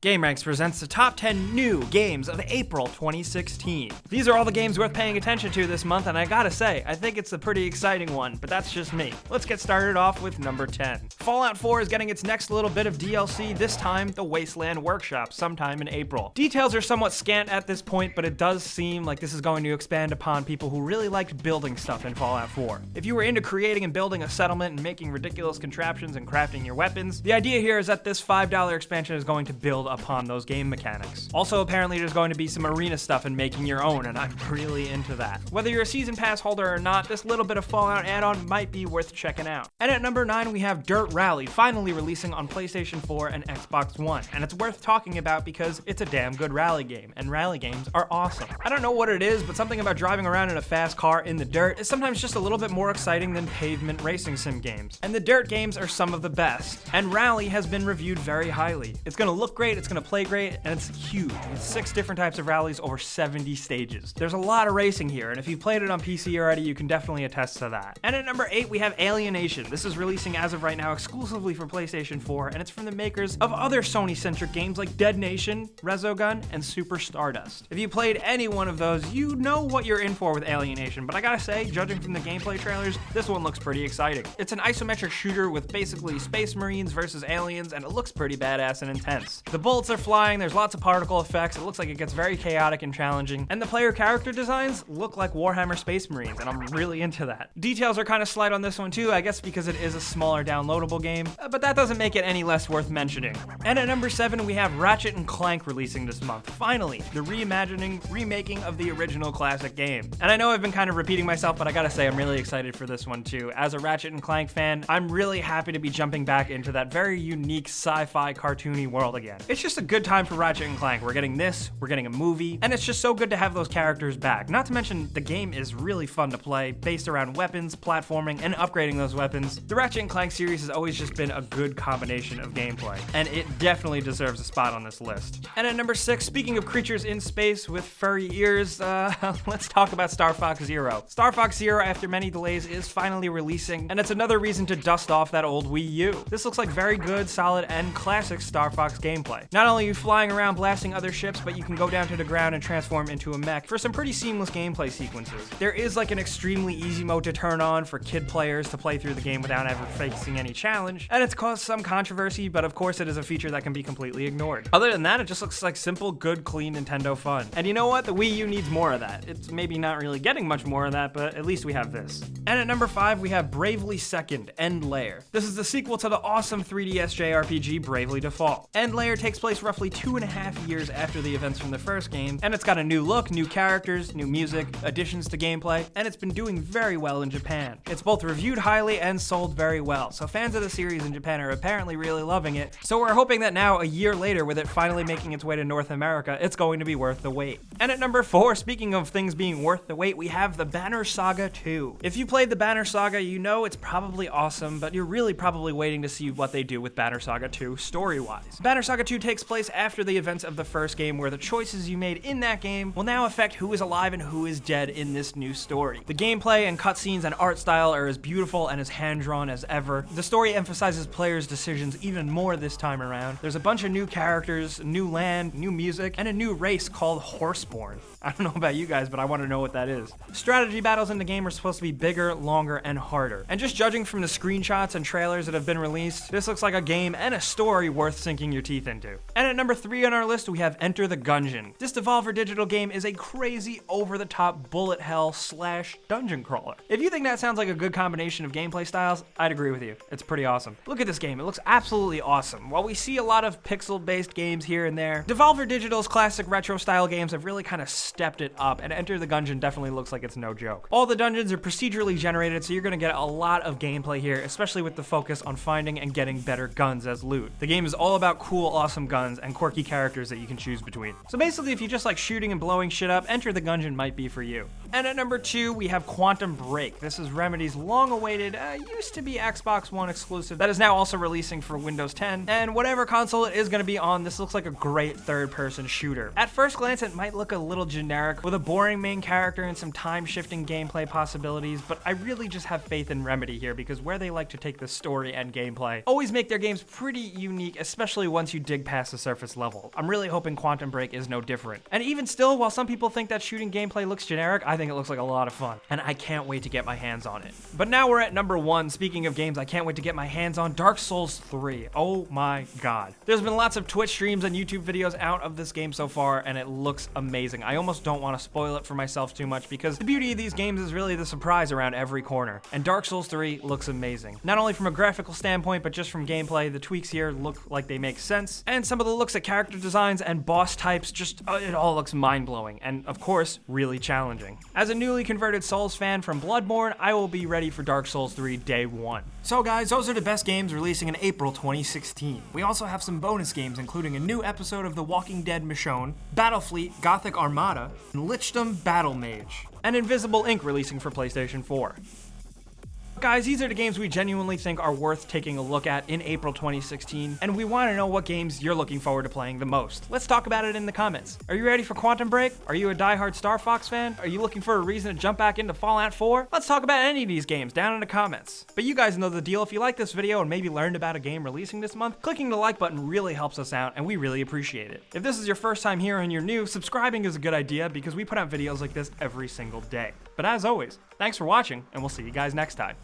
gameranx presents the top 10 new games of April 2016. These are all the games worth paying attention to this month, and I gotta say, I think it's a pretty exciting one, but that's just me. Let's get started off with number 10. Fallout 4 is getting its next little bit of DLC, this time the Wasteland Workshop, sometime in April. Details are somewhat scant at this point, but it does seem like this is going to expand upon people who really liked building stuff in Fallout 4. If you were into creating and building a settlement and making ridiculous contraptions and crafting your weapons, the idea here is that this $5 expansion is going to build upon those game mechanics. Also, apparently there's going to be some arena stuff and making your own, and I'm really into that. Whether you're a season pass holder or not, this little bit of Fallout add-on might be worth checking out. And at number 9, we have Dirt Rally, finally releasing on PlayStation 4 and Xbox One, and it's worth talking about because it's a damn good rally game, and rally games are awesome. I don't know what it is, but something about driving around in a fast car in the dirt is sometimes just a little bit more exciting than pavement racing sim games. And the dirt games are some of the best, and Rally has been reviewed very highly. It's gonna look great, it's gonna play great, and it's huge, with 6 different types of rallies over 70 stages. There's a lot of racing here, and if you've played it on PC already, you can definitely attest to that. And at number 8, we have Alienation. This is releasing as of right now exclusively for PlayStation 4, and it's from the makers of other Sony-centric games like Dead Nation, Resogun, and Super Stardust. If you played any one of those, you know what you're in for with Alienation, but I gotta say, judging from the gameplay trailers, this one looks pretty exciting. It's an isometric shooter with basically space marines versus aliens, and it looks pretty badass and intense. The bullets are flying, there's lots of particle effects, it looks like it gets very chaotic and challenging, and the player character designs look like Warhammer Space Marines, and I'm really into that. Details are kind of slight on this one too, I guess because it is a smaller downloadable game, but that doesn't make it any less worth mentioning. And at number 7, we have Ratchet Clank releasing this month. Finally, the remaking of the original classic game. And I know I've been kind of repeating myself, but I gotta say I'm really excited for this one too. As a Ratchet Clank fan, I'm really happy to be jumping back into that very unique sci-fi cartoony world again. It's just a good time for Ratchet & Clank. We're getting this, we're getting a movie, and it's just so good to have those characters back. Not to mention, the game is really fun to play, based around weapons, platforming, and upgrading those weapons. The Ratchet & Clank series has always just been a good combination of gameplay, and it definitely deserves a spot on this list. And at number 6, speaking of creatures in space with furry ears, let's talk about Star Fox Zero. Star Fox Zero, after many delays, is finally releasing, and it's another reason to dust off that old Wii U. This looks like very good, solid, and classic Star Fox gameplay. Not only are you flying around blasting other ships, but you can go down to the ground and transform into a mech for some pretty seamless gameplay sequences. There is like an extremely easy mode to turn on for kid players to play through the game without ever facing any challenge, and it's caused some controversy, but of course it is a feature that can be completely ignored. Other than that, it just looks like simple, good, clean Nintendo fun. And you know what? The Wii U needs more of that. It's maybe not really getting much more of that, but at least we have this. And at number 5, we have Bravely Second, End Layer. This is the sequel to the awesome 3DS JRPG Bravely Default. End Layer takes place roughly 2.5 years after the events from the first game, and it's got a new look, new characters, new music, additions to gameplay, and it's been doing very well in Japan. It's both reviewed highly and sold very well, so fans of the series in Japan are apparently really loving it, so we're hoping that now, a year later, with it finally making its way to North America, it's going to be worth the wait. And at number 4, speaking of things being worth the wait, we have the Banner Saga 2. If you played the Banner Saga, you know it's probably awesome, but you're really probably waiting to see what they do with Banner Saga 2 story-wise. Banner Saga 2 takes place after the events of the first game, where the choices you made in that game will now affect who is alive and who is dead in this new story. The gameplay and cutscenes and art style are as beautiful and as hand-drawn as ever. The story emphasizes players' decisions even more this time around. There's a bunch of new characters, new land, new music, and a new race called Horseborn. I don't know about you guys, but I want to know what that is. Strategy battles in the game are supposed to be bigger, longer, and harder. And just judging from the screenshots and trailers that have been released, this looks like a game and a story worth sinking your teeth into. And at number 3 on our list, we have Enter the Gungeon. This Devolver Digital game is a crazy, over-the-top bullet hell / dungeon crawler. If you think that sounds like a good combination of gameplay styles, I'd agree with you. It's pretty awesome. Look at this game. It looks absolutely awesome. While we see a lot of pixel-based games here and there, Devolver Digital's classic retro-style games have really kind of stepped it up, and Enter the Gungeon definitely looks like it's no joke. All the dungeons are procedurally generated, so you're going to get a lot of gameplay here, especially with the focus on finding and getting better guns as loot. The game is all about cool, awesome guns and quirky characters that you can choose between. So basically, if you just like shooting and blowing shit up, Enter the Gungeon might be for you. And at number 2, we have Quantum Break. This is Remedy's long-awaited, used to be Xbox One exclusive that is now also releasing for Windows 10. And whatever console it is going to be on, this looks like a great third-person shooter. At first glance, it might look a little generic with a boring main character and some time-shifting gameplay possibilities, but I really just have faith in Remedy here because where they like to take the story and gameplay always make their games pretty unique, especially once you dig past the surface level. I'm really hoping Quantum Break is no different. And even still, while some people think that shooting gameplay looks generic, I think it looks like a lot of fun, and I can't wait to get my hands on it. But now we're at number 1. Speaking of games I can't wait to get my hands on, Dark Souls 3. Oh my god. There's been lots of Twitch streams and YouTube videos out of this game so far, and it looks amazing. I almost don't want to spoil it for myself too much because the beauty of these games is really the surprise around every corner, and Dark Souls 3 looks amazing. Not only from a graphical standpoint, but just from gameplay, the tweaks here look like they make sense, and some of the looks at character designs and boss types, just it all looks mind-blowing, and of course, really challenging. As a newly converted Souls fan from Bloodborne, I will be ready for Dark Souls 3 day 1. So guys, those are the best games releasing in April 2016. We also have some bonus games, including a new episode of The Walking Dead Michonne, Battlefleet, Gothic Armada, and Lichdom Battle Mage, and Invisible Ink releasing for PlayStation 4. Guys, these are the games we genuinely think are worth taking a look at in April 2016, and we want to know what games you're looking forward to playing the most. Let's talk about it in the comments. Are you ready for Quantum Break? Are you a diehard Star Fox fan? Are you looking for a reason to jump back into Fallout 4? Let's talk about any of these games down in the comments. But you guys know the deal. If you like this video and maybe learned about a game releasing this month, clicking the like button really helps us out, and we really appreciate it. If this is your first time here and you're new, subscribing is a good idea because we put out videos like this every single day. But as always, thanks for watching, and we'll see you guys next time.